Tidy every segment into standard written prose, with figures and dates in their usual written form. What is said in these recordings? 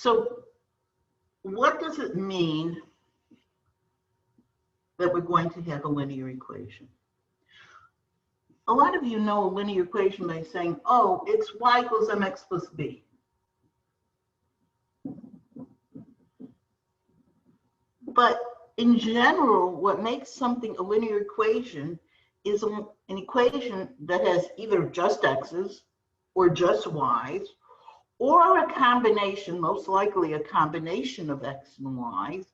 So what does it mean that we're going to have a linear equation? A lot of you know a linear equation by saying, oh, it's y equals mx plus b. But in general, what makes something a linear equation is an equation that has either just x's or just y's, or a combination, most likely a combination of x and y's,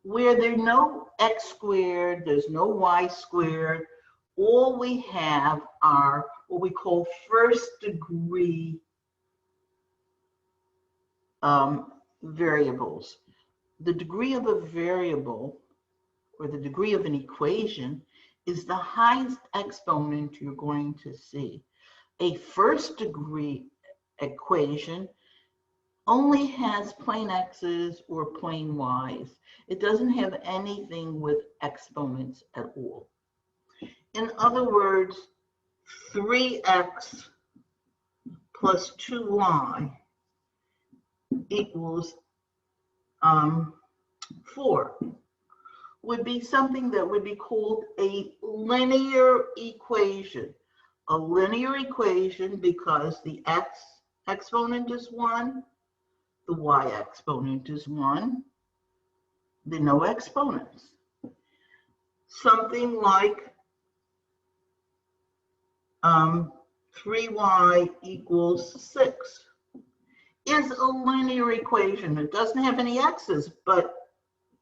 where there's no x squared, there's no y squared. All we have are what we call first degree variables. The degree of a variable, or the degree of an equation, is the highest exponent you're going to see. A first degree equation only has plain x's or plain y's. It doesn't have anything with exponents at all. In other words, 3x plus 2y equals 4 would be something that would be called a linear equation. A linear equation because the x exponent is 1, the y exponent is 1, there are no exponents. Something like 3y equals 6 is a linear equation. It doesn't have any x's, but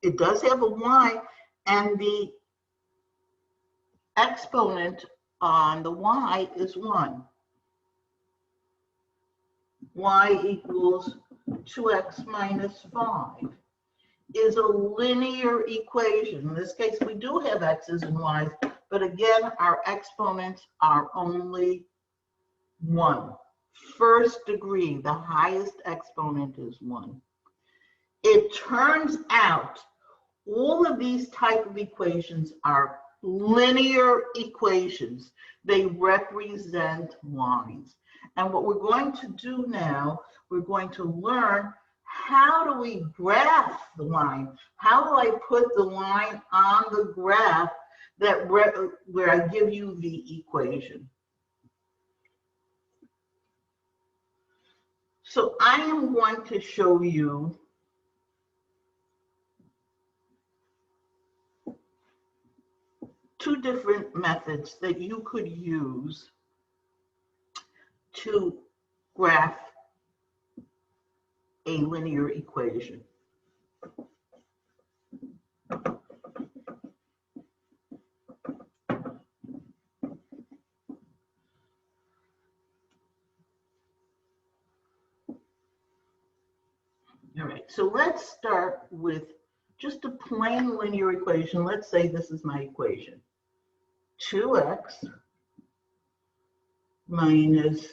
it does have a y, and the exponent on the y is 1. Y equals 2x minus 5 is a linear equation. In this case, we do have x's and y's, but again, our exponents are only 1. First degree, the highest exponent is 1. It turns out all of these type of equations are linear equations. They represent lines. And what we're going to do now, we're going to learn how do we graph the line? How do I put the line on the graph that where I give you the equation? So I am going to show you two different methods that you could use to graph a linear equation. All right, so let's start with just a plain linear equation. Let's say this is my equation. 2x minus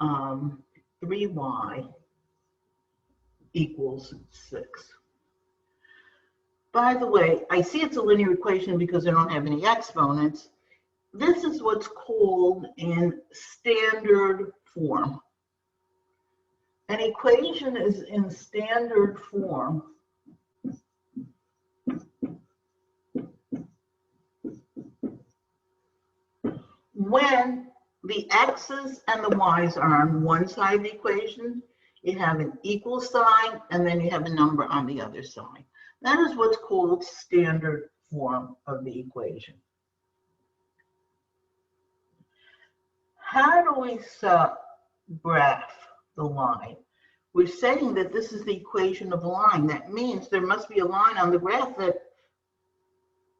3y equals 6. By the way, I see it's a linear equation because I don't have any exponents. This is what's called in standard form. An equation is in standard form when the x's and the y's are on one side of the equation, you have an equal sign, and then you have a number on the other side. That is what's called standard form of the equation. How do we graph the line? We're saying that this is the equation of a line. That means there must be a line on the graph that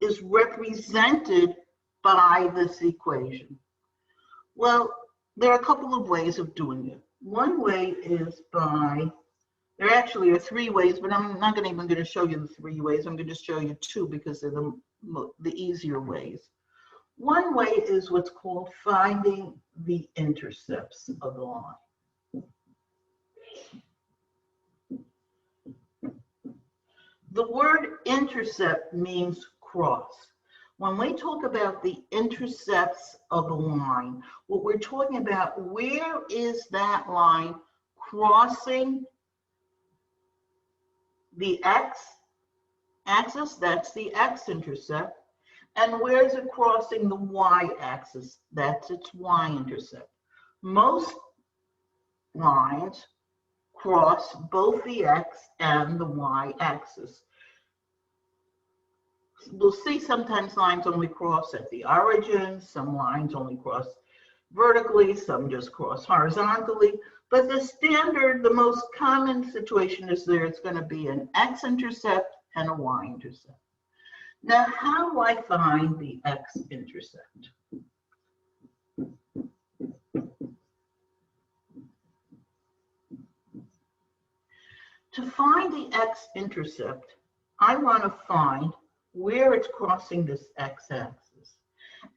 is represented by this equation. Well, there are a couple of ways of doing it. One way is by, there actually are 3 ways, but I'm not even going to show you the 3 ways. I'm going to just show you 2 because they're the easier ways. One way is what's called finding the intercepts of the line. The word intercept means cross. When we talk about the intercepts of a line, what we're talking about, where is that line crossing the x-axis, that's the x-intercept. And where is it crossing the y-axis? That's its y-intercept. Most lines cross both the x and the y-axis. We'll see sometimes lines only cross at the origin, some lines only cross vertically, some just cross horizontally. But the standard, the most common situation is it's going to be an x-intercept and a y-intercept. Now, how do I find the x-intercept? To find the x-intercept, I want to find where it's crossing this x-axis.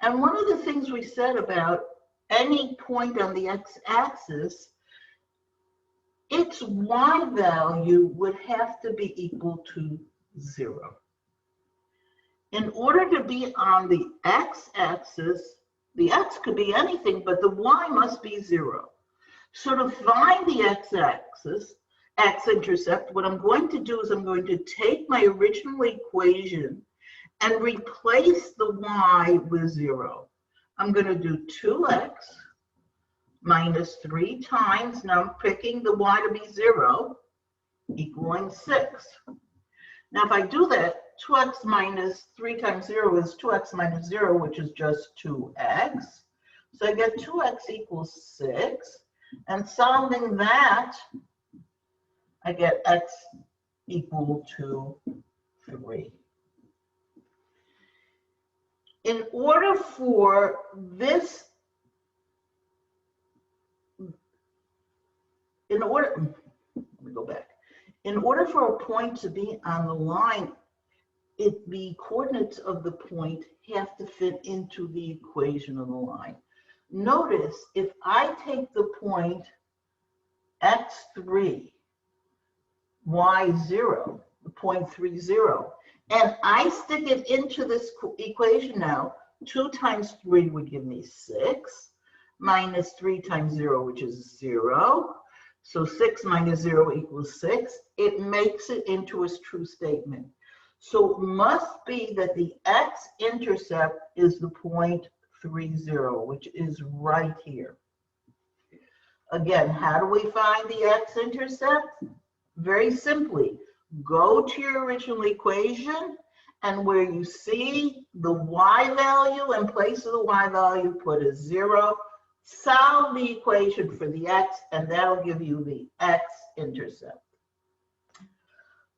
And one of the things we said about any point on the x-axis, its y value would have to be equal to 0. In order to be on the x-axis, the x could be anything, but the y must be 0. So to find the x-axis, x-intercept, what I'm going to do is I'm going to take my original equation and replace the y with 0. I'm going to do 2x minus 3 times, now I'm picking the y to be 0, equaling 6. Now if I do that, 2x minus 3 times 0 is 2x minus 0, which is just 2x. So I get 2x equals 6. And solving that, I get x equal to 3. In order for this, let me go back. In order for a point to be on the line, the coordinates of the point have to fit into the equation of the line. Notice, if I take the point x3, y0, the point 3, 0, and I stick it into this equation now, 2 times 3 would give me 6, minus 3 times 0, which is 0. So 6 minus 0 equals 6. It makes it into a true statement. So it must be that the x-intercept is the point 3, 0, which is right here. Again, how do we find the x-intercept? Very simply, go to your original equation, and where you see the y value, in place of the y value, put a 0. Solve the equation for the x, and that'll give you the x-intercept.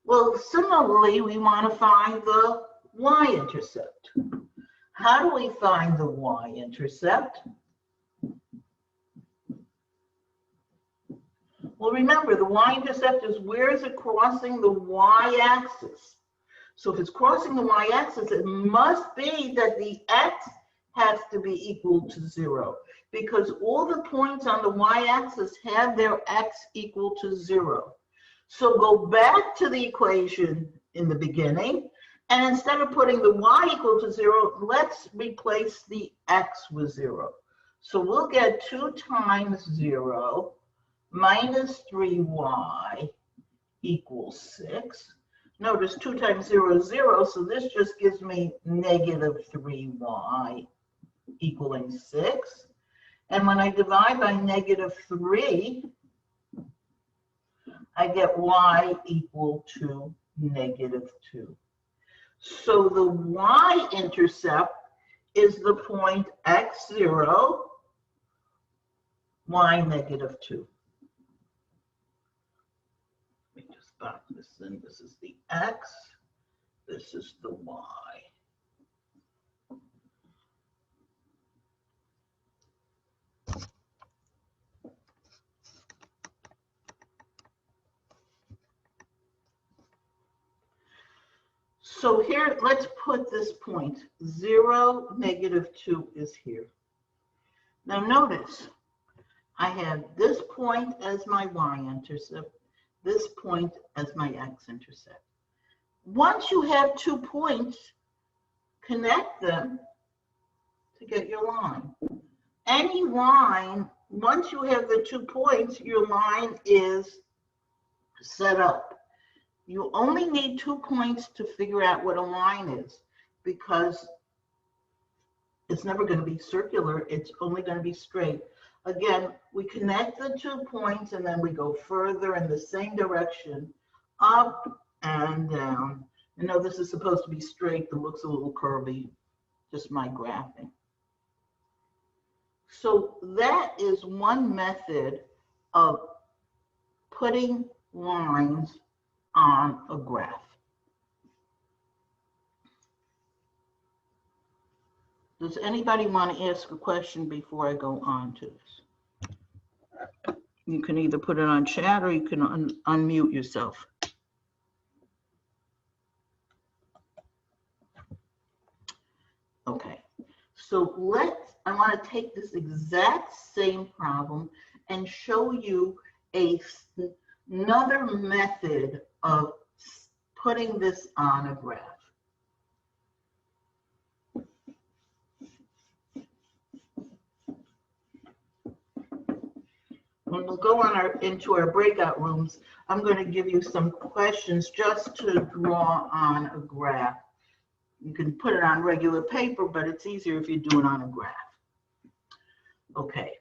Well, similarly, we want to find the y-intercept. How do we find the y-intercept? Well, remember, the y-intercept is where is it crossing the y-axis. So if it's crossing the y-axis, it must be that the x has to be equal to 0, because all the points on the y-axis have their x equal to 0. So go back to the equation in the beginning, and instead of putting the y equal to 0, let's replace the x with 0. So we'll get 2 times 0 minus 3y equals 6. Notice 2 times 0 is 0, so this just gives me negative 3y equaling 6. And when I divide by negative 3, I get y equal to negative 2. So the y-intercept is the point x0, y negative 2. Let me just box this in. This is the x, this is the y. So here, let's put this point, 0, negative 2 is here. Now notice, I have this point as my y-intercept, this point as my x-intercept. Once you have 2 points, connect them to get your line. Any line, once you have the 2 points, your line is set up. You only need 2 points to figure out what a line is, because it's never going to be circular. It's only going to be straight. Again, we connect the 2 points and then we go further in the same direction, up and down. I know this is supposed to be straight, but looks a little curvy, just my graphing. So that is one method of putting lines on a graph. Does anybody want to ask a question before I go on to this? You can either put it on chat or you can unmute yourself. Okay, so I want to take this exact same problem and show you another method of putting this on a graph. When we'll go on into our breakout rooms, I'm going to give you some questions just to draw on a graph. You can put it on regular paper, but it's easier if you do it on a graph. Okay,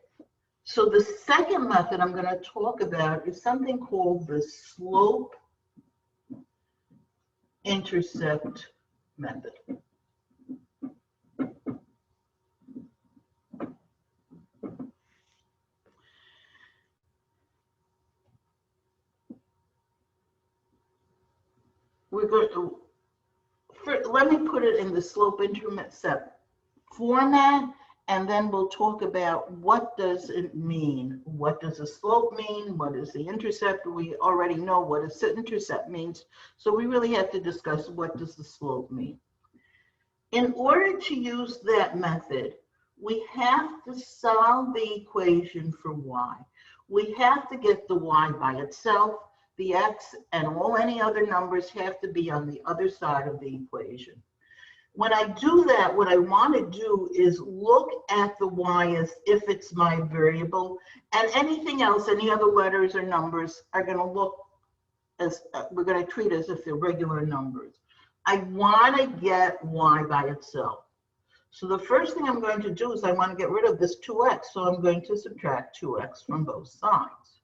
so the second method I'm going to talk about is something called the slope-intercept method. We're going to, let me put it in the slope-intercept format, and then we'll talk about what does it mean. What does a slope mean? What is the intercept? We already know what a intercept means, so we really have to discuss what does the slope mean. In order to use that method, we have to solve the equation for y. We have to get the y by itself. The x and any other numbers have to be on the other side of the equation. When I do that, what I want to do is look at the y as if it's my variable, and anything else, any other letters or numbers are going to look as, we're going to treat as if they're regular numbers. I want to get y by itself. So the first thing I'm going to do is I want to get rid of this 2x, so I'm going to subtract 2x from both sides.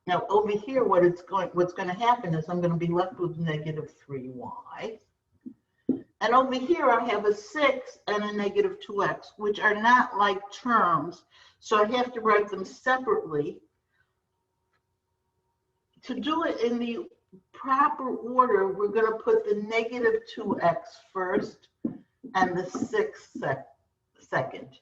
Now over here, what's going to happen is I'm going to be left with negative 3y. And over here, I have a 6 and a negative 2x, which are not like terms, so I have to write them separately. To do it in the proper order, we're going to put the negative 2x first and the 6 second.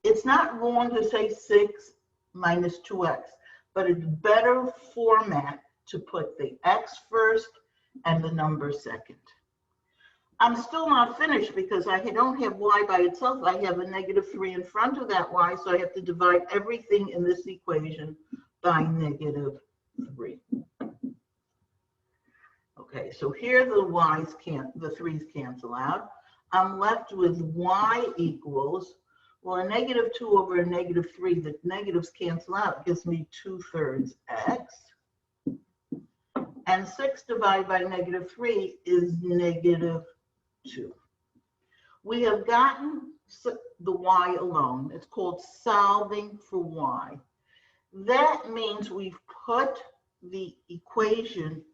It's not wrong to say 6 minus 2x. But it's better format to put the x first and the number second. I'm still not finished because I don't have y by itself. I have a negative 3 in front of that y, so I have to divide everything in this equation by negative 3. Okay, so here the the 3's cancel out. I'm left with y equals, well, a negative 2 over a negative 3, the negatives cancel out, gives me 2/3 x. And 6 divided by negative 3 is negative 2. We have gotten the y alone. It's called solving for y. That means we've put the equation,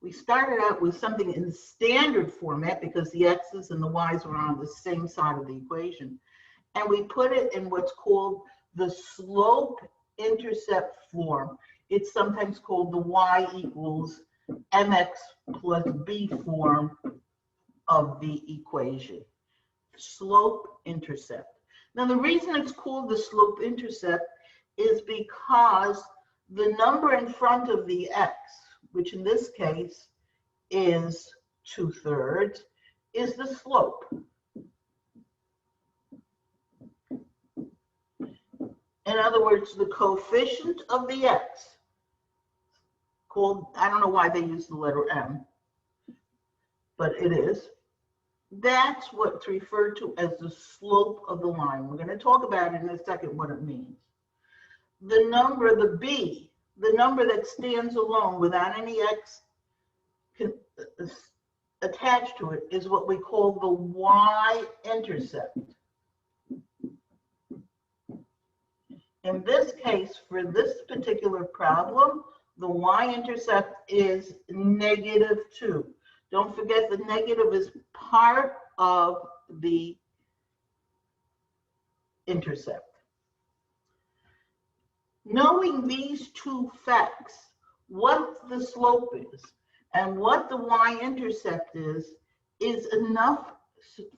we started out with something in standard format because the x's and the y's were on the same side of the equation. And we put it in what's called the slope-intercept form. It's sometimes called the y equals mx plus b form of the equation. Slope-intercept. Now, the reason it's called the slope-intercept is because the number in front of the x, which in this case is 2/3, is the slope. In other words, the coefficient of the x, called, I don't know why they use the letter m, but it is. That's what's referred to as the slope of the line. We're going to talk about in a second what it means. The number, the b, the number that stands alone without any x attached to it is what we call the y-intercept. In this case, for this particular problem, the y-intercept is -2. Don't forget the negative is part of the intercept. Knowing these two facts, what the slope is and what the y-intercept is enough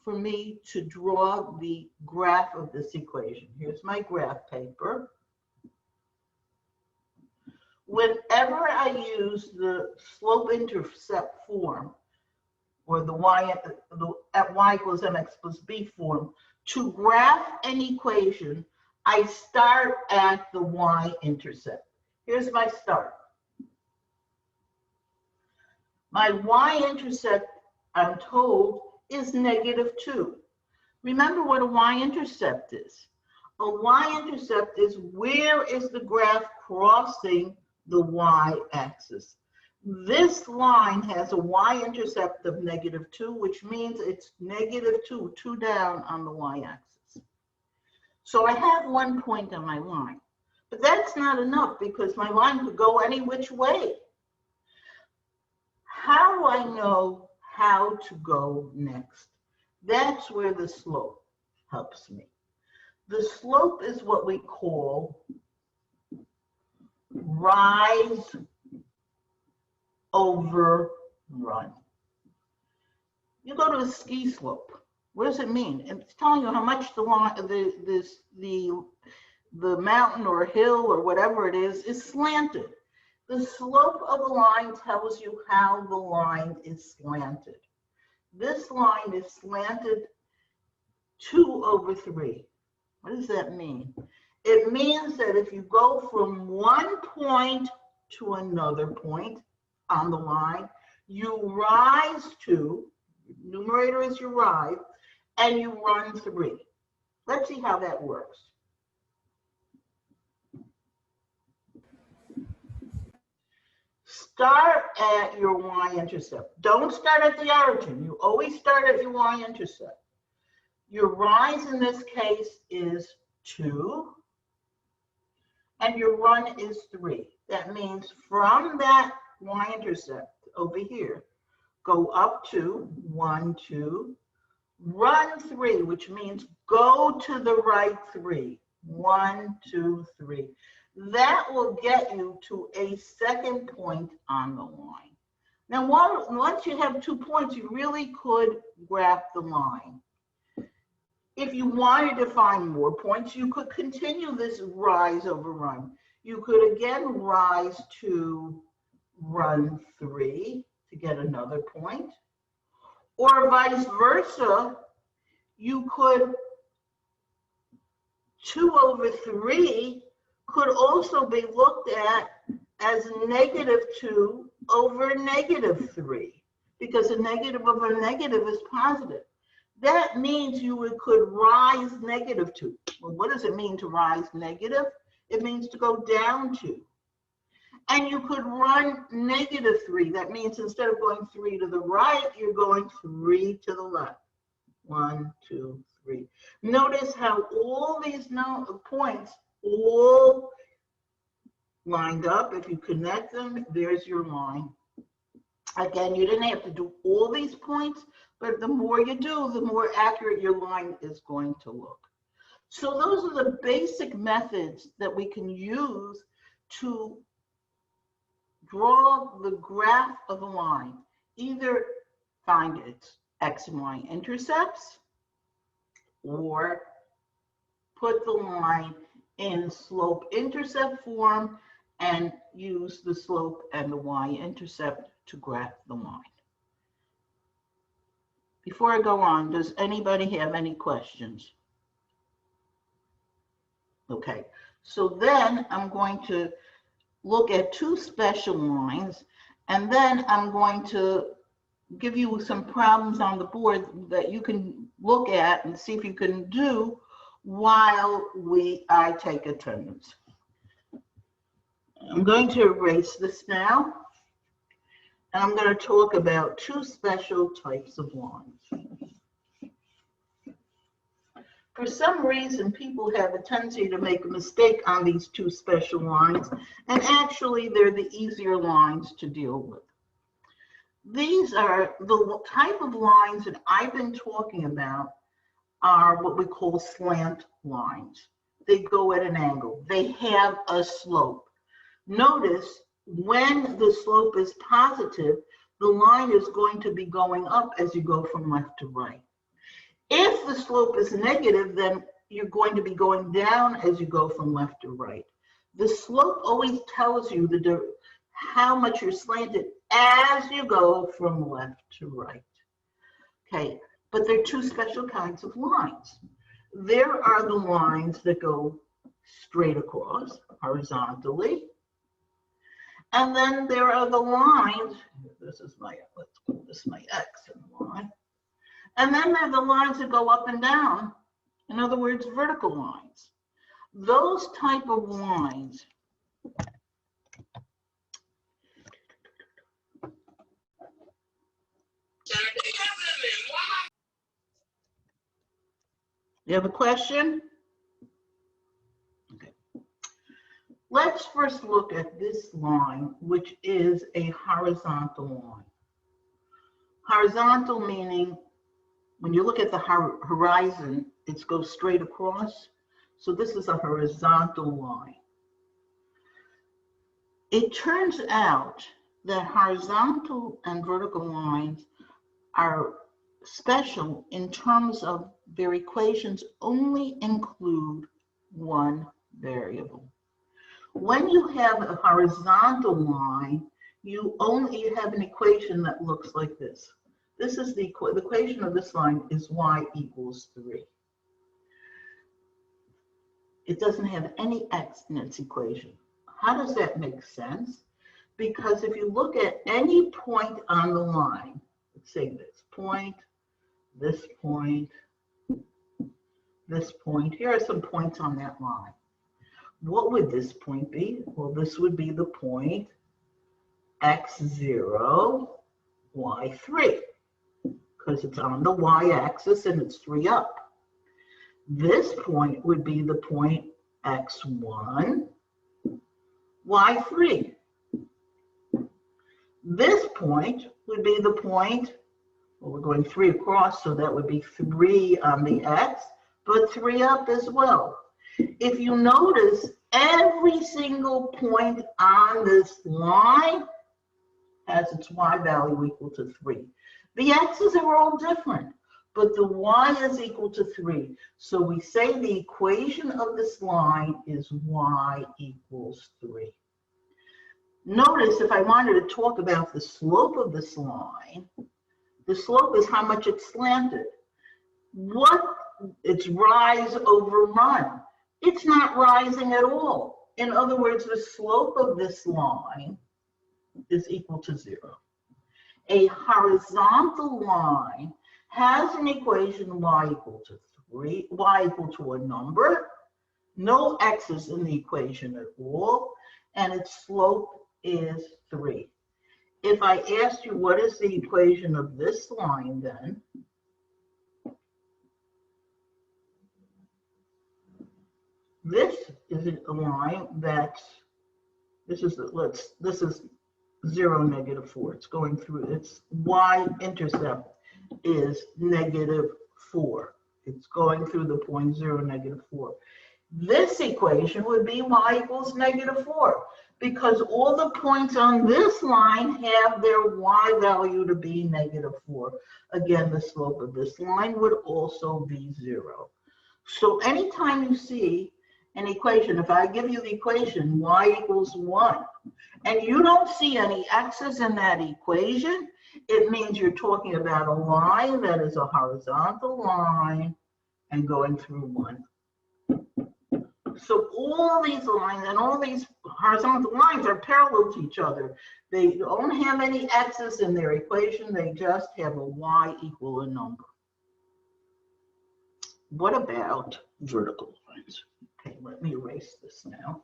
for me to draw the graph of this equation. Here's my graph paper. Whenever I use the slope-intercept form, or the at y equals mx plus b form, to graph an equation, I start at the y-intercept. Here's my start. My y-intercept, I'm told, is -2. Remember what a y-intercept is. A y-intercept is where is the graph crossing the y-axis. This line has a y-intercept of -2, which means it's -2, 2 down on the y-axis. So I have 1 point on my line, but that's not enough because my line could go any which way. How do I know how to go next? That's where the slope helps me. The slope is what we call rise over run. You go to a ski slope. What does it mean? It's telling you how much the mountain or hill or whatever it is slanted. The slope of a line tells you how the line is slanted. This line is slanted 2/3. What does that mean? It means that if you go from one point to another point on the line, you rise 2, numerator is your rise, and you run 3. Let's see how that works. Start at your y-intercept. Don't start at the origin. You always start at your y-intercept. Your rise in this case is 2, and your run is 3. That means from that y-intercept over here, go up 2, 1, 2, run 3, which means go to the right 3, 1, 2, 3. That will get you to a second point on the line. Now, once you have 2 points, you really could graph the line. If you wanted to find more points, you could continue this rise over run. You could again rise to run 3 to get another point, or vice versa. You could 2/3 could also be looked at as -2 over -3, because a negative over a negative is positive. That means you could rise -2. Well, what does it mean to rise negative? It means to go down 2. And you could run -3. That means instead of going 3 to the right, you're going 3 to the left. 1, 2, 3. Notice how all these points all lined up. If you connect them, there's your line. Again, you didn't have to do all these points, but the more you do, the more accurate your line is going to look. So those are the basic methods that we can use to draw the graph of a line. Either find its x and y intercepts, or put the line in slope-intercept form and use the slope and the y-intercept to graph the line. Before I go on, does anybody have any questions? Okay, so then I'm going to look at 2 special lines, and then I'm going to give you some problems on the board that you can look at and see if you can do while I take attendance. I'm going to erase this now, and I'm going to talk about two special types of lines. For some reason, people have a tendency to make a mistake on these two special lines, and actually they're the easier lines to deal with. These are the type of lines that I've been talking about are what we call slant lines. They go at an angle. They have a slope. Notice when the slope is positive, the line is going to be going up as you go from left to right. If the slope is negative, then you're going to be going down as you go from left to right. The slope always tells you how much you're slanted as you go from left to right. Okay, but there are two special kinds of lines. There are the lines that go straight across horizontally. And then there are the lines, this is my, let's call this my X and Y. And then there are the lines that go up and down. In other words, vertical lines. Those type of lines You have a question? Okay. Let's first look at this line, which is a horizontal line. Horizontal meaning when you look at the horizon, it goes straight across. So this is a horizontal line. It turns out that horizontal and vertical lines are special in terms of their equations only include one variable. When you have a horizontal line, you have an equation that looks like this. This is the equation of this line is y equals 3. It doesn't have any x in its equation. How does that make sense? Because if you look at any point on the line, let's say this point, this point, this point, here are some points on that line. What would this point be? Well, this would be the point x0, y3, because it's on the y-axis and it's 3 up. This point would be the point x1, y3. This point would be the point, well, we're going 3 across, so that would be 3 on the x, but 3 up as well. If you notice, every single point on this line has its y value equal to 3. The x's are all different, but the y is equal to 3. So we say the equation of this line is y equals 3. Notice if I wanted to talk about the slope of this line, the slope is how much it's slanted. It's rise over run. It's not rising at all. In other words, the slope of this line is equal to 0. A horizontal line has an equation y equal to 3, y equal to a number, no x's in the equation at all, and its slope is 3. If I asked you what is the equation of this line then, this is a line that's, this is 0, negative 4. It's going through, its y-intercept is negative 4. It's going through the point 0, negative 4. This equation would be y equals negative 4 because all the points on this line have their y value to be negative 4. Again, the slope of this line would also be 0. So anytime you see an equation, if I give you the equation y equals 1, and you don't see any x's in that equation, it means you're talking about a line that is a horizontal line and going through 1. So all these lines and all these horizontal lines are parallel to each other. They don't have any x's in their equation. They just have a y equal a number. What about vertical lines? Okay, let me erase this now.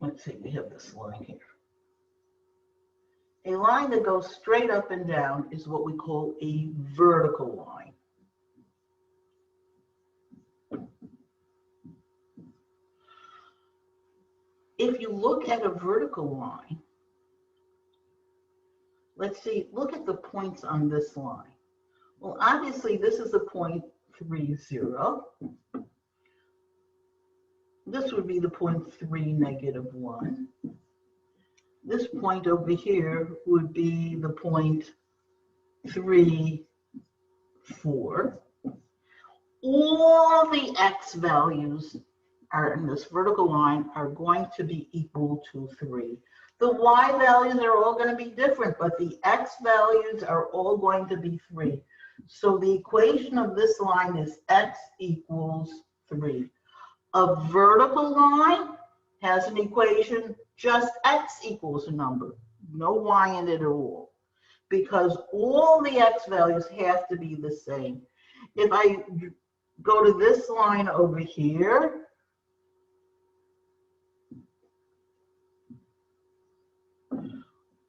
let's see, we have this line here. A line that goes straight up and down is what we call a vertical line. If you look at a vertical line, let's see, look at the points on this line. Well, obviously, this is a point 3, 0. This would be the point 3, negative 1. This point over here would be the point 3, 4. All the x values are in this vertical line are going to be equal to 3. The y values are all going to be different, but the x values are all going to be 3. So the equation of this line is x equals 3. A vertical line has an equation, just x equals a number, no y in it at all, because all the x values have to be the same. If I go to this line over here,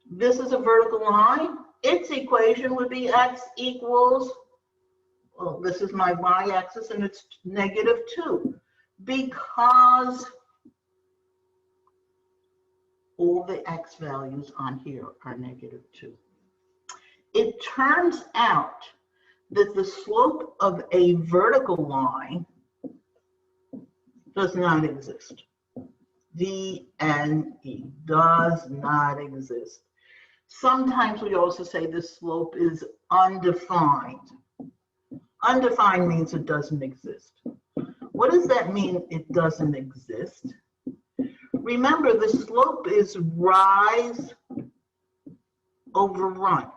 this is a vertical line. Its equation would be x equals, well, this is my y-axis, and it's negative 2, because all the x values on here are negative 2. It turns out that the slope of a vertical line does not exist. DNE does not exist. Sometimes we also say the slope is undefined. Undefined means it doesn't exist. What does that mean, it doesn't exist? Remember, the slope is rise over run.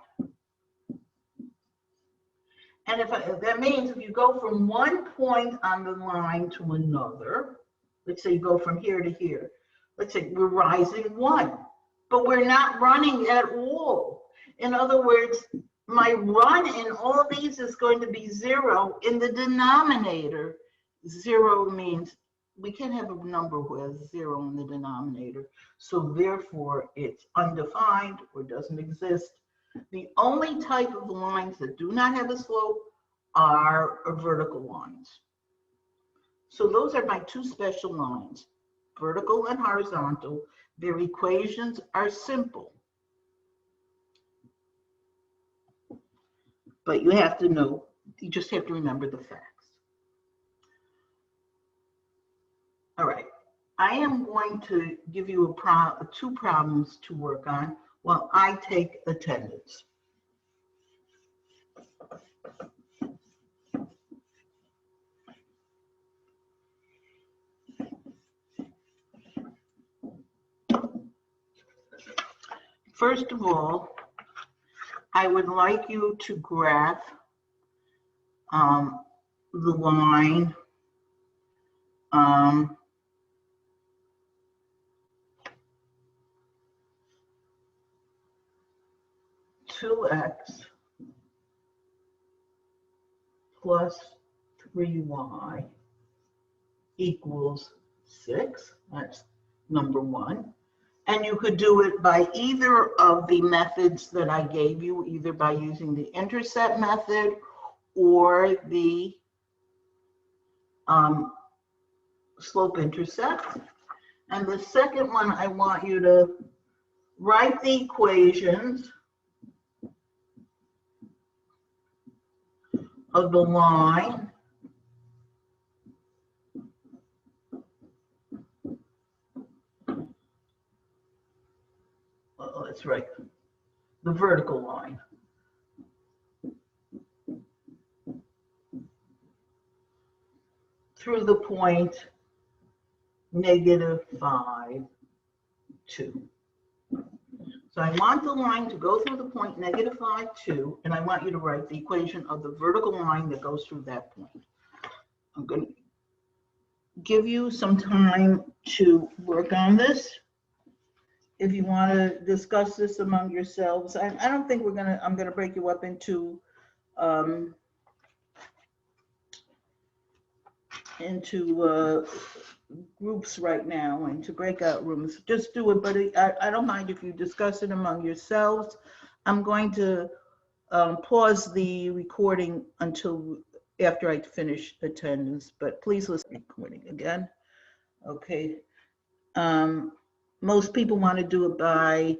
And that means if you go from one point on the line to another, let's say you go from here to here, let's say we're rising 1, but we're not running at all. In other words, my run in all these is going to be 0 in the denominator. 0 means we can't have a number who has 0 in the denominator. So therefore, it's undefined or doesn't exist. The only type of lines that do not have a slope are vertical lines. So those are my two special lines, vertical and horizontal. Their equations are simple. But you have to know, you just have to remember the facts. All right, I am going to give you two problems to work on while I take attendance. First of all, I would like you to graph the line 2x plus 3y equals 6. That's number 1. And you could do it by either of the methods that I gave you, either by using the intercept method or the slope intercept. And the second one, I want you to write the equations of the line let's write the vertical line. Through the point -5, 2. So I want the line to go through the point -5, 2, and I want you to write the equation of the vertical line that goes through that point. I'm going to give you some time to work on this. If you want to discuss this among yourselves, I don't think I'm going to break you up into groups right now and to breakout rooms, just do it. But I don't mind if you discuss it among yourselves. I'm going to pause the recording until after I finish attendance, but please listen to the recording again. Okay. Most people want to do it by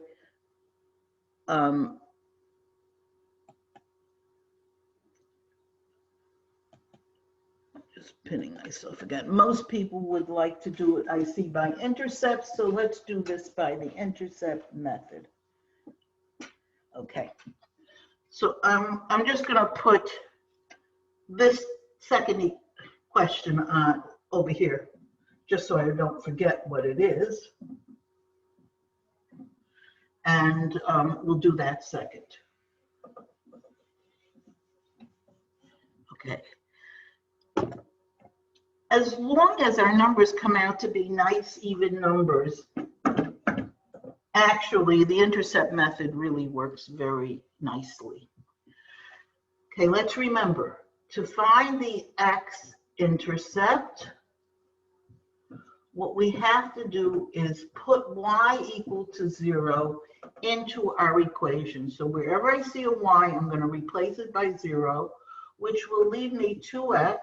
just pinning myself again. Most people would like to do it, I see, by intercept, so let's do this by the intercept method. Okay, so I'm just going to put this second question on over here, just so I don't forget what it is. And we'll do that second. Okay. As long as our numbers come out to be nice, even numbers, actually, the intercept method really works very nicely. Okay, let's remember, to find the x-intercept, what we have to do is put y equal to 0 into our equation. So wherever I see a y, I'm going to replace it by 0, which will leave me 2x.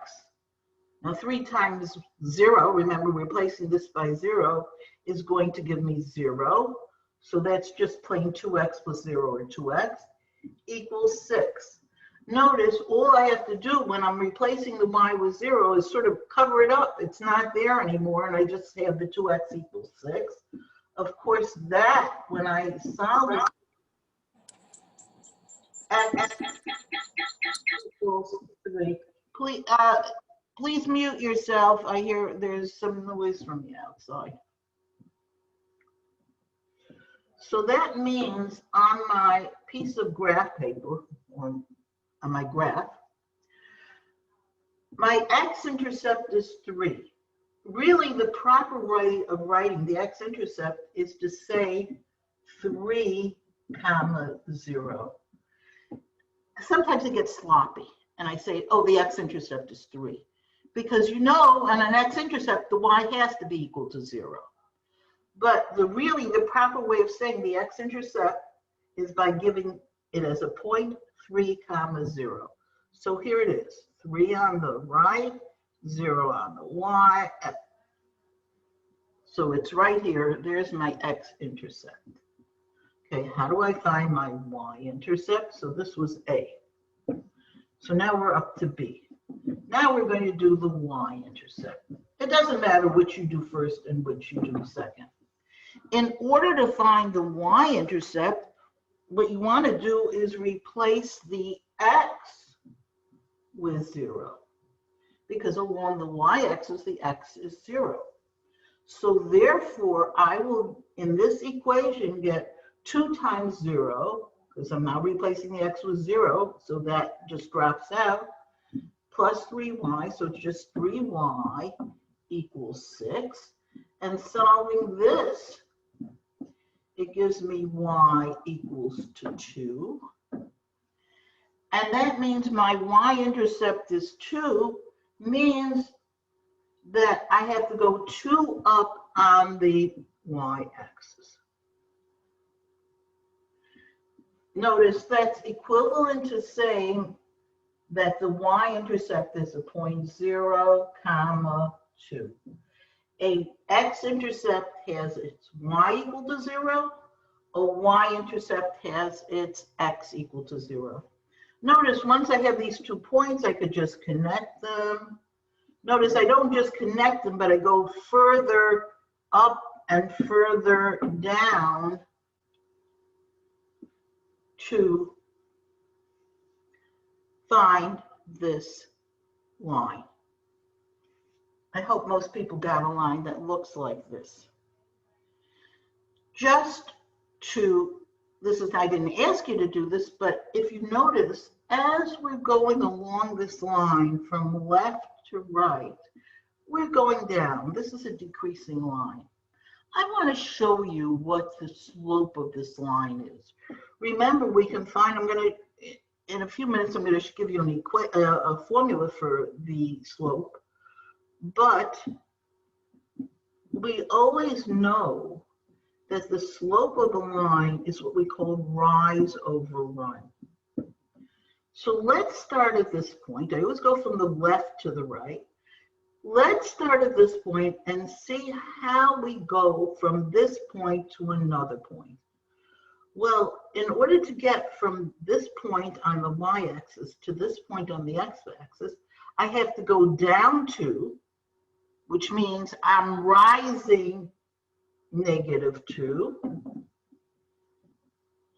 Now 3 times 0, remember replacing this by 0, is going to give me 0. So that's just plain 2x plus 0, or 2x, equals 6. Notice all I have to do when I'm replacing the y with 0 is sort of cover it up. It's not there anymore, and I just have the 2x equals 6. Of course, that, when I solve it, x equals 3. Please mute yourself. I hear there's some noise from the outside. So that means on my piece of graph paper, or on my graph, my x-intercept is 3. Really, the proper way of writing the x-intercept is to say 3, 0. Sometimes it gets sloppy, and I say, oh, the x-intercept is 3. Because you know, on an x-intercept, the y has to be equal to 0. But the proper way of saying the x-intercept is by giving it as a point 3, 0. So here it is, 3 on the right, 0 on the y. So it's right here. There's my x-intercept. Okay, how do I find my y-intercept? So this was A. So now we're up to B. Now we're going to do the y-intercept. It doesn't matter which you do first and which you do second. In order to find the y-intercept, what you want to do is replace the x with 0. Because along the y-axis, the x is 0. So therefore, I will, in this equation, get 2 times 0, because I'm now replacing the x with 0, so that just drops out, plus 3y, so it's just 3y equals 6. And solving this, it gives me y equals to 2. And that means my y-intercept is 2, means that I have to go 2 up on the y-axis. Notice that's equivalent to saying that the y-intercept is a point 0, 2. A x-intercept has its y equal to 0. A y-intercept has its x equal to 0. Notice once I have these 2 points, I could just connect them. Notice I don't just connect them, but I go further up and further down to find this line. I hope most people got a line that looks like this. Just to, I didn't ask you to do this, but if you notice, as we're going along this line from left to right, we're going down. This is a decreasing line. I want to show you what the slope of this line is. Remember, we can find, in a few minutes, I'm going to give you a formula for the slope. But we always know that the slope of the line is what we call rise over run. So let's start at this point. I always go from the left to the right. Let's start at this point and see how we go from this point to another point. Well, in order to get from this point on the y-axis to this point on the x-axis, I have to go down 2, which means I'm rising -2.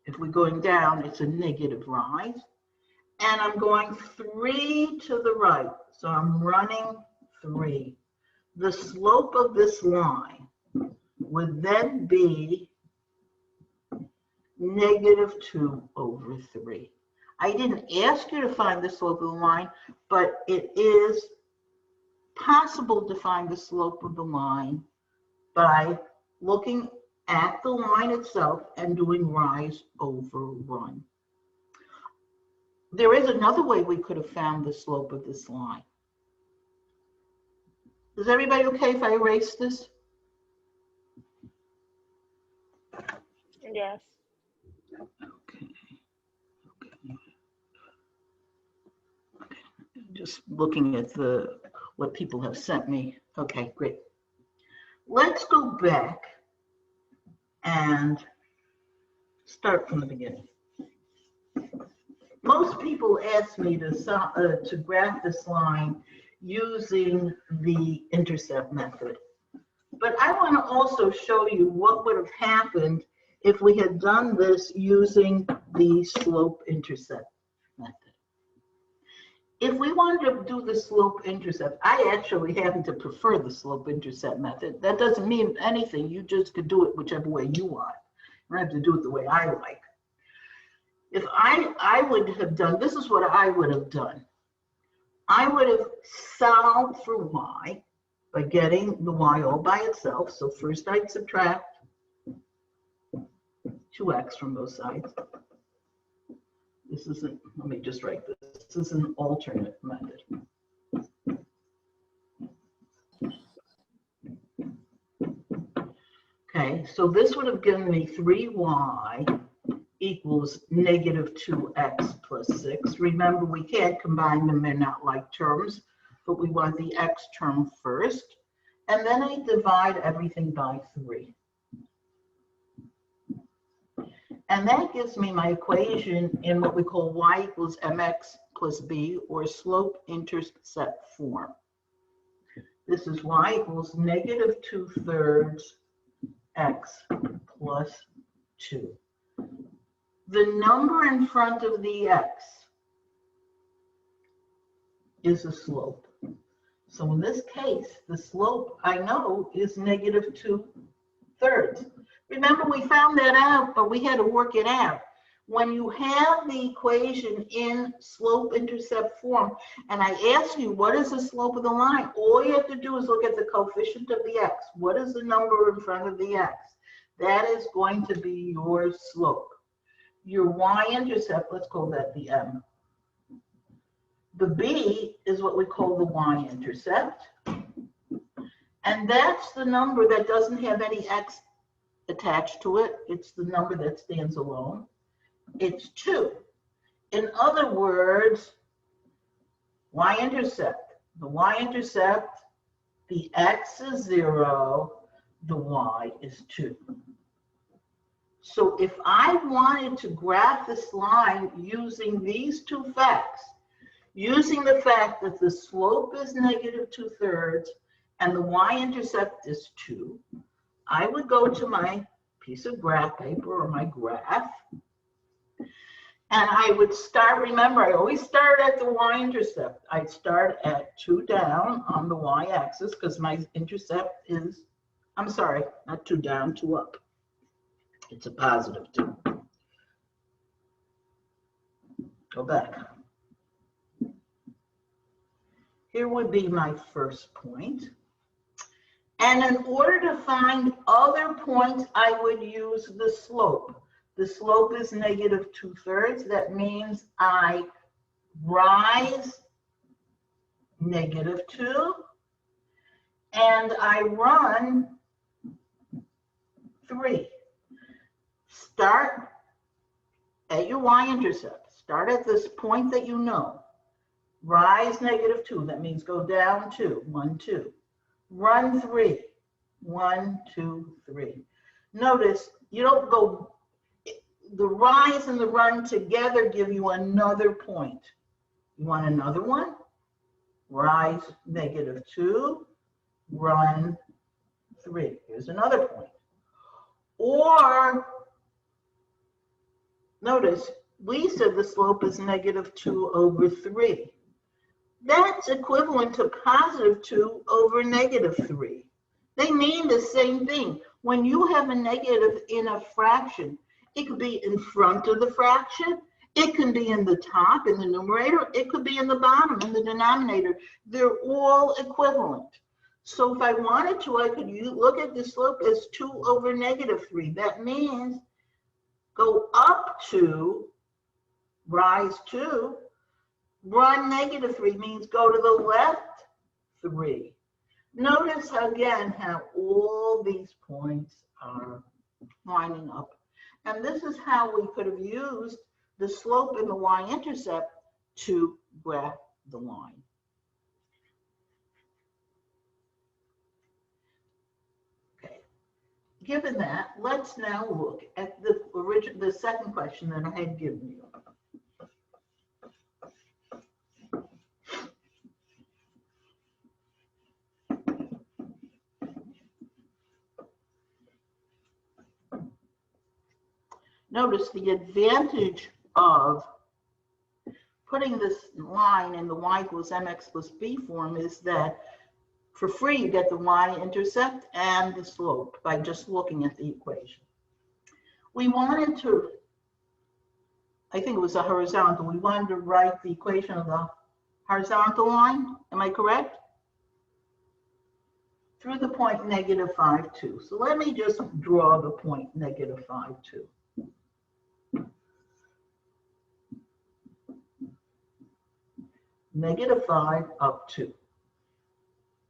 If we're going down, it's a negative rise. And I'm going 3 to the right, so I'm running 3. The slope of this line would then be -2 over 3. I didn't ask you to find the slope of the line, but it is possible to find the slope of the line by looking at the line itself and doing rise over run. There is another way we could have found the slope of this line. Is everybody okay if I erase this? Yes. Okay. Just looking at what people have sent me. Okay, great. Let's go back and start from the beginning. Most people ask me to graph this line using the intercept method. But I want to also show you what would have happened if we had done this using the slope-intercept method. If we wanted to do the slope-intercept, I actually happen to prefer the slope-intercept method. That doesn't mean anything. You just could do it whichever way you want. You don't have to do it the way I like. If I would have done, this is what I would have done. I would have solved for y by getting the y all by itself. So first I'd subtract 2x from both sides. This isn't, let me just write this. This is an alternate method. Okay, so this would have given me 3y equals -2x plus 6. Remember, we can't combine them, they're not like terms, but we want the x term first. And then I divide everything by 3. And that gives me my equation in what we call y equals mx plus b, or slope-intercept form. This is y equals -2/3 x plus 2. The number in front of the x is the slope. So in this case, the slope I know is -2/3. Remember, we found that out, but we had to work it out. When you have the equation in slope-intercept form, and I ask you, what is the slope of the line? All you have to do is look at the coefficient of the x. What is the number in front of the x? That is going to be your slope. Your y-intercept, let's call that the m. The b is what we call the y-intercept. And that's the number that doesn't have any x attached to it. It's the number that stands alone. It's 2. In other words, y-intercept. The y-intercept, the x is 0, the y is 2. So if I wanted to graph this line using these two facts, using the fact that the slope is -2/3 and the y-intercept is 2, I would go to my piece of graph paper or my graph, and I would start, remember, I always start at the y-intercept. I'd start at 2 down on the y-axis because my intercept is, I'm sorry, not 2 down, 2 up. It's a positive 2. Go back. Here would be my first point. And in order to find other points, I would use the slope. The slope is -2/3. That means I rise -2 and I run 3. Start at your y-intercept. Start at this point that you know. Rise -2. That means go down 2. 1, 2. Run 3. 1, 2, 3. Notice you don't go, the rise and the run together give you another point. You want another one? Rise -2, run 3. Here's another point. Or, notice, we said the slope is -2/3. That's equivalent to +2 over -3. They mean the same thing. When you have a negative in a fraction, it could be in front of the fraction, it can be in the top, in the numerator, it could be in the bottom, in the denominator. They're all equivalent. So if I wanted to, I could look at the slope as 2 over -3. That means go up 2, rise 2, run -3 means go to the left 3. Notice again how all these points are lining up. And this is how we could have used the slope in the y-intercept to graph the line. Okay. Given that, let's now look at the second question that I had given you. Notice the advantage of putting this line in the y equals mx plus b form is that for free you get the y-intercept and the slope by just looking at the equation. We wanted to, I think it was a horizontal, we wanted to write the equation of the horizontal line, am I correct? Through the point -5, 2. So let me just draw the point -5, 2. -5 up 2.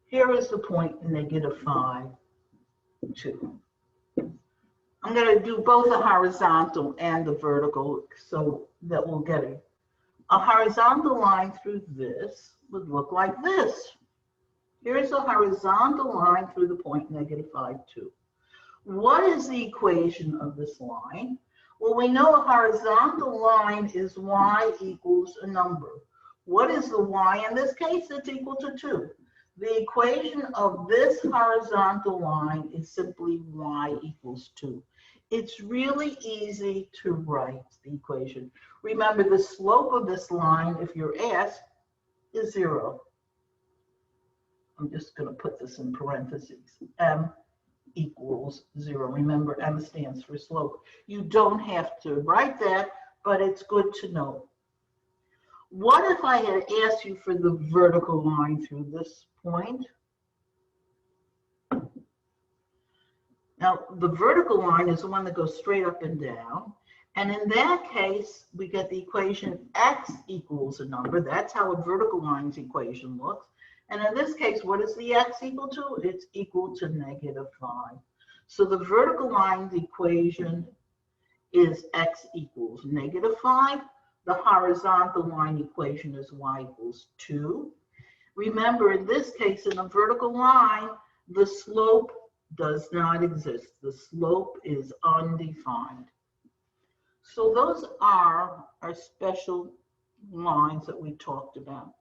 Here is the point -5, 2. I'm going to do both the horizontal and the vertical so that we'll get it. A horizontal line through this would look like this. Here's a horizontal line through the point -5, 2. What is the equation of this line? Well, we know a horizontal line is y equals a number. What is the y in this case? It's equal to 2. The equation of this horizontal line is simply y equals 2. It's really easy to write the equation. Remember, the slope of this line, if you're asked, is 0. I'm just going to put this in parentheses. M equals 0. Remember, M stands for slope. You don't have to write that, but it's good to know. What if I had asked you for the vertical line through this point? Now, the vertical line is the one that goes straight up and down. And in that case, we get the equation x equals a number. That's how a vertical line's equation looks. And in this case, what is the x equal to? It's equal to -5. So the vertical line's equation is x equals -5. The horizontal line equation is y equals 2. Remember, in this case, in a vertical line, the slope does not exist. The slope is undefined. So those are our special lines that we talked about.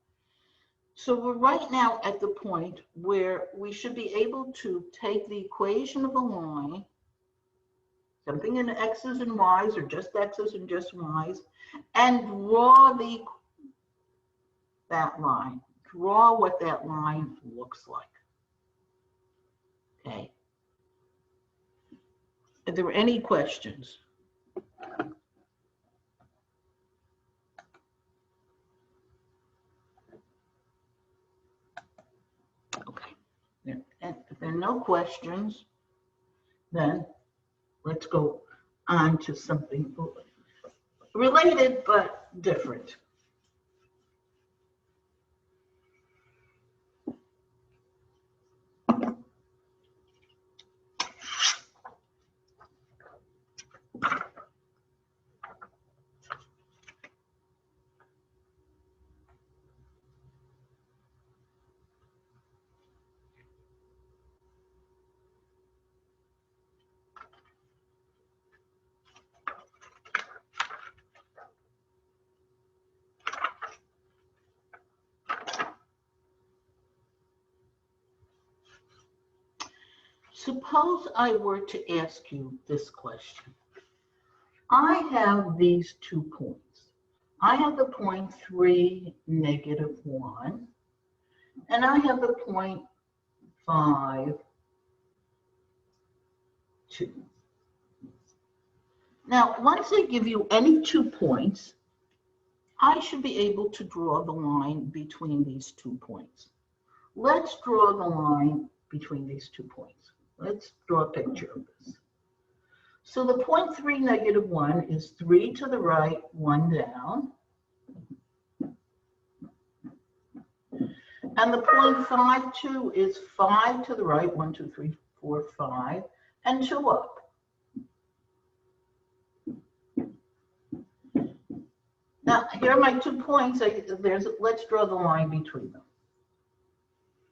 So we're right now at the point where we should be able to take the equation of a line, something in x's and y's or just x's and just y's, and draw that line. Draw what that line looks like. Okay. Are there any questions? Okay. And if there are no questions, then let's go on to something related but different. Suppose I were to ask you this question. I have these 2 points. I have the point 3, -1, and I have the point 5, 2. Now, once I give you any 2 points, I should be able to draw the line between these 2 points. Let's draw the line between these 2 points. Let's draw a picture of this. So the point 3, -1 is 3 to the right, 1 down. And the point 5, 2 is 5 to the right, 1, 2, 3, 4, 5, and 2 up. Now, here are my 2 points. Let's draw the line between them.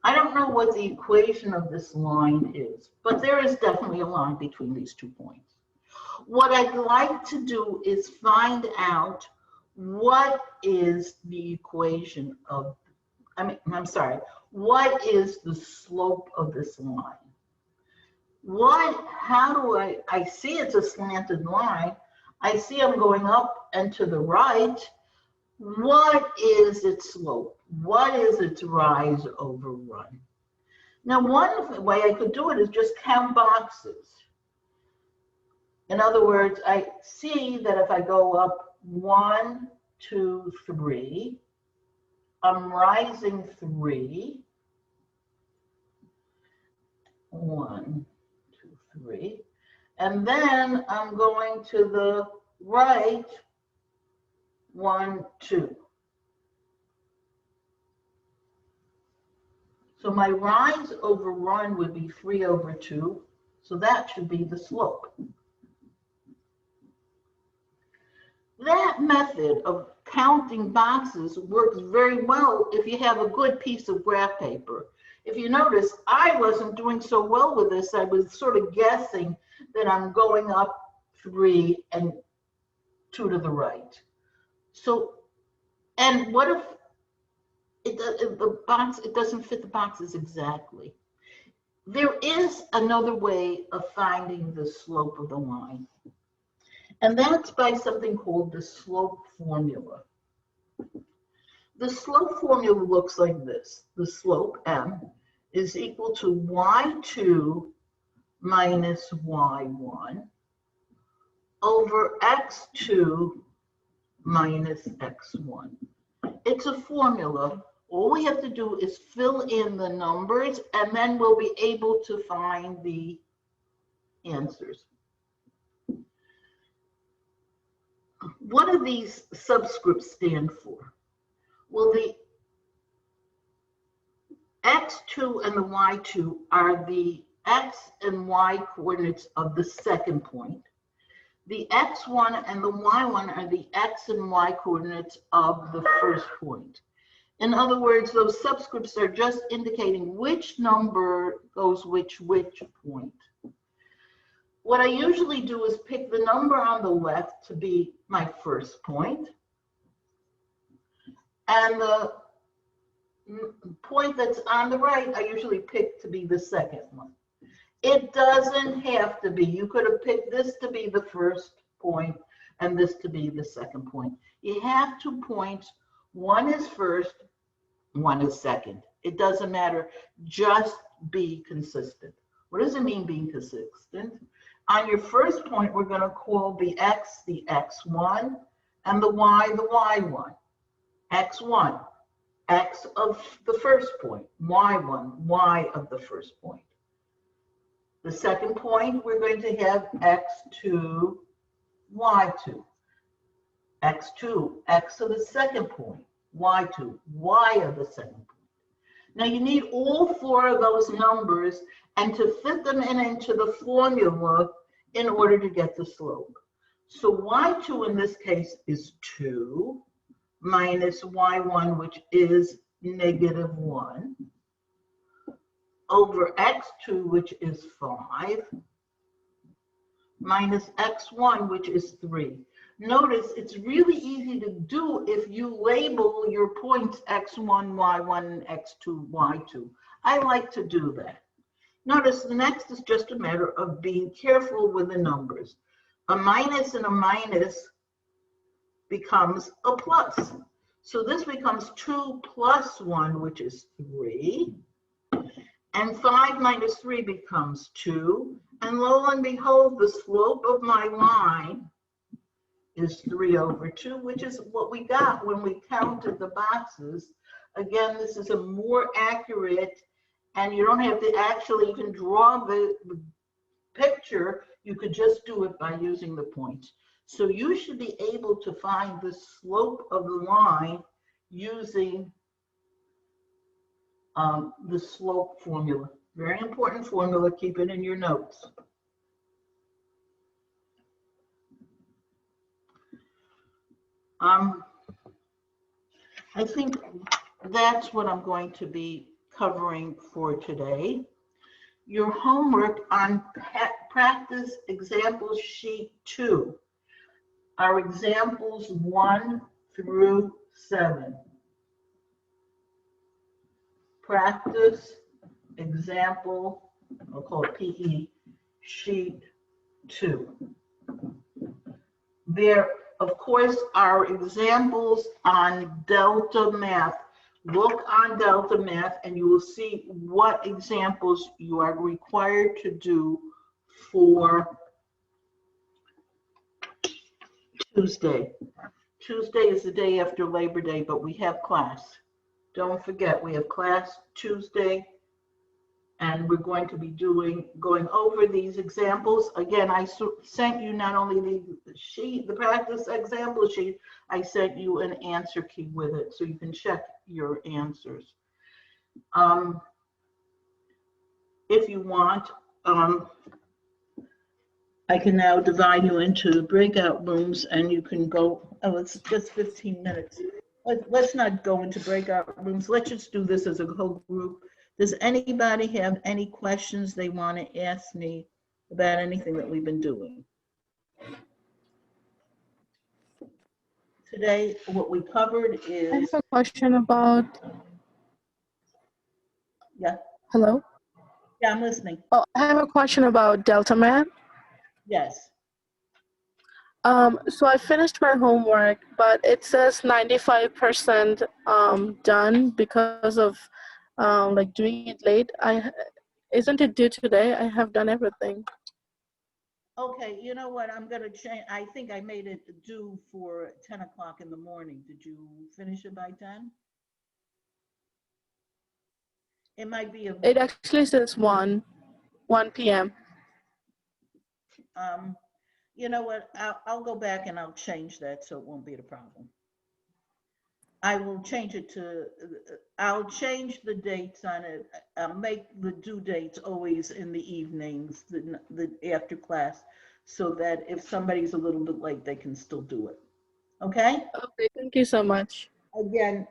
I don't know what the equation of this line is, but there is definitely a line between these 2 points. What I'd like to do is find out what is the equation of, what is the slope of this line? How do I see it's a slanted line. I see I'm going up and to the right. What is its slope? What is its rise over run? Now, one way I could do it is just count boxes. In other words, I see that if I go up 1, 2, 3, I'm rising 3. 1, 2, 3. And then I'm going to the right, 1, 2. So my rise over run would be 3 over 2. So that should be the slope. That method of counting boxes works very well if you have a good piece of graph paper. If you notice, I wasn't doing so well with this. I was sort of guessing that I'm going up 3 and 2 to the right. So, and what if it doesn't fit the boxes exactly? There is another way of finding the slope of the line, and that's by something called the slope formula. The slope formula looks like this. The slope, m, is equal to y2 minus y1 over x2 minus x1. It's a formula. All we have to do is fill in the numbers, and then we'll be able to find the answers. What do these subscripts stand for? Well, the x2 and the y2 are the x and y coordinates of the second point. The x1 and the y1 are the x and y coordinates of the first point. In other words, those subscripts are just indicating which number goes which point. What I usually do is pick the number on the left to be my first point, and the point that's on the right I usually pick to be the second one. It doesn't have to be. You could have picked this to be the first point and this to be the second point. You have 2 points. One is first, one is second. It doesn't matter. Just be consistent. What does it mean being consistent? On your first point, we're going to call the x the x1 and the y the y1. x1, x of the first point. y1, y of the first point. The second point, we're going to have x2, y2. x2, x of the second point. y2, y of the second point. Now you need all 4 of those numbers and to fit them into the formula in order to get the slope. So y2 in this case is 2 minus y1, which is -1, over x2, which is 5, minus x1, which is 3. Notice it's really easy to do if you label your points x1, y1, and x2, y2. I like to do that. Notice the next is just a matter of being careful with the numbers. A minus and a minus becomes a plus. So this becomes 2 plus 1, which is 3. And 5 minus 3 becomes 2. And lo and behold, the slope of my line is 3 over 2, which is what we got when we counted the boxes. Again, this is a more accurate, and you don't have to actually even draw the picture. You could just do it by using the points. So you should be able to find the slope of the line using the slope formula. Very important formula. Keep it in your notes. I think that's what I'm going to be covering for today. Your homework on practice example sheet 2 are examples 1 through 7. Practice example, I'll call it PE, sheet 2. There, of course, are examples on Delta Math. Look on Delta Math and you will see what examples you are required to do for Tuesday. Tuesday is the day after Labor Day, but we have class. Don't forget, we have class Tuesday, and we're going to be going over these examples. Again, I sent you not only the sheet, the practice example sheet, I sent you an answer key with it, so you can check your answers. If you want, I can now divide you into breakout rooms, and you can go, oh, it's just 15 minutes. Let's not go into breakout rooms. Let's just do this as a whole group. Does anybody have any questions they want to ask me about anything that we've been doing? Today, what we covered is... I have a question about... Yeah. Hello? Yeah, I'm listening. Oh, I have a question about Delta Math. Yes. So I finished my homework, but it says 95% done because of like doing it late. Isn't it due today? I have done everything. Okay, you know what? I'm gonna change. I think I made it due for 10 o'clock in the morning. Did you finish it by 10? It might be a... It actually says 1 p.m. You know what? I'll go back and I'll change that so it won't be a problem. I will change it to, I'll change the dates on it. I'll make the due dates always in the evenings, the after class, so that if somebody's a little bit late, they can still do it. Okay? Okay, thank you so much. Again,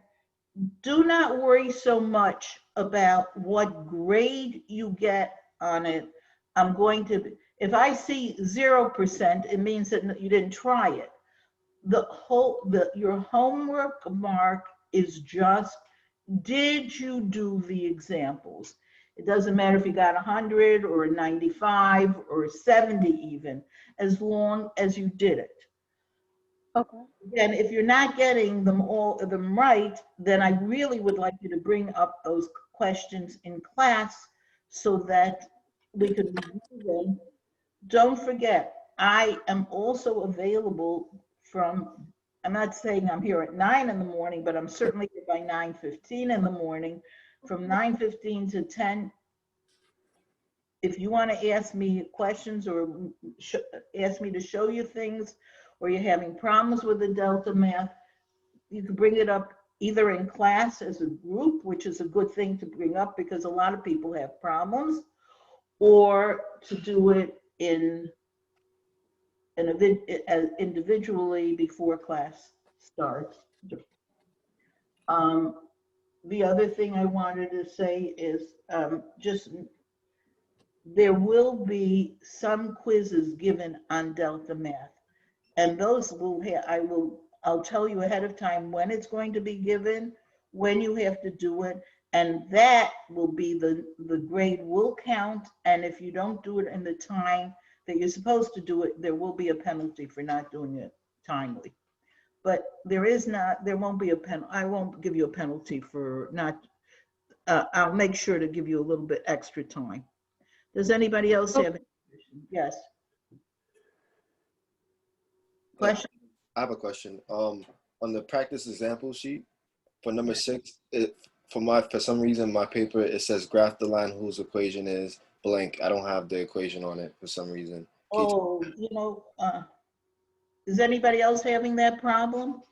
do not worry so much about what grade you get on it. I'm going to, if I see 0%, it means that you didn't try it. Your homework mark is just, did you do the examples? It doesn't matter if you got 100 or 95 or 70 even, as long as you did it. Okay. Again, if you're not getting them all of them right, then I really would like you to bring up those questions in class so that we can review them. Don't forget, I am also available from, I'm not saying I'm here at 9 in the morning, but I'm certainly here by 9:15 in the morning, from 9:15 to 10. If you want to ask me questions or ask me to show you things, or you're having problems with the Delta Math, you can bring it up either in class as a group, which is a good thing to bring up because a lot of people have problems, or to do it in individually before class starts. The other thing I wanted to say is just there will be some quizzes given on Delta Math, and those will I'll tell you ahead of time when it's going to be given, when you have to do it, and that will be the grade will count, and if you don't do it in the time that you're supposed to do it, there will be a penalty for not doing it timely. But there won't be a I won't give you a penalty for not, I'll make sure to give you a little bit extra time. Does anybody else have any question? Yes. Question? I have a question. On the practice example sheet for number 6, for some reason my paper it says graph the line whose equation is blank. I don't have the equation on it for some reason. Oh, is anybody else having that problem?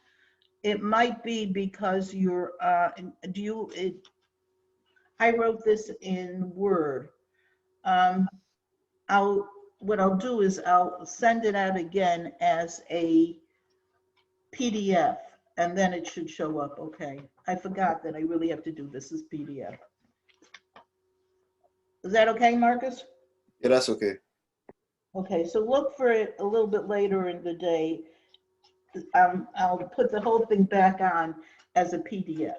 It might be because you're, I wrote this in Word. What I'll do is I'll send it out again as a PDF, and then it should show up. Okay, I forgot that I really have to do this as PDF. Is that okay, Marcus? Yeah, that's okay. Okay, so look for it a little bit later in the day. I'll put the whole thing back on as a PDF.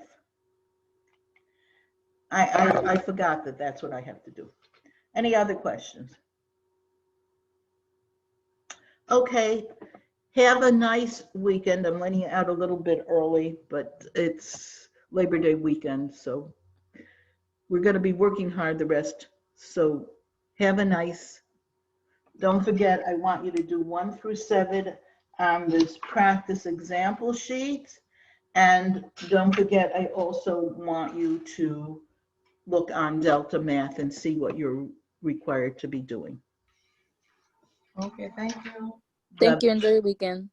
I forgot that that's what I have to do. Any other questions? Okay, have a nice weekend. I'm letting you out a little bit early, but it's Labor Day weekend, so we're going to be working hard the rest. So have a nice, don't forget, I want you to do 1 through 7 on this practice example sheet. And don't forget, I also want you to look on Delta Math and see what you're required to be doing. Okay, thank you. Thank you. Enjoy your weekend.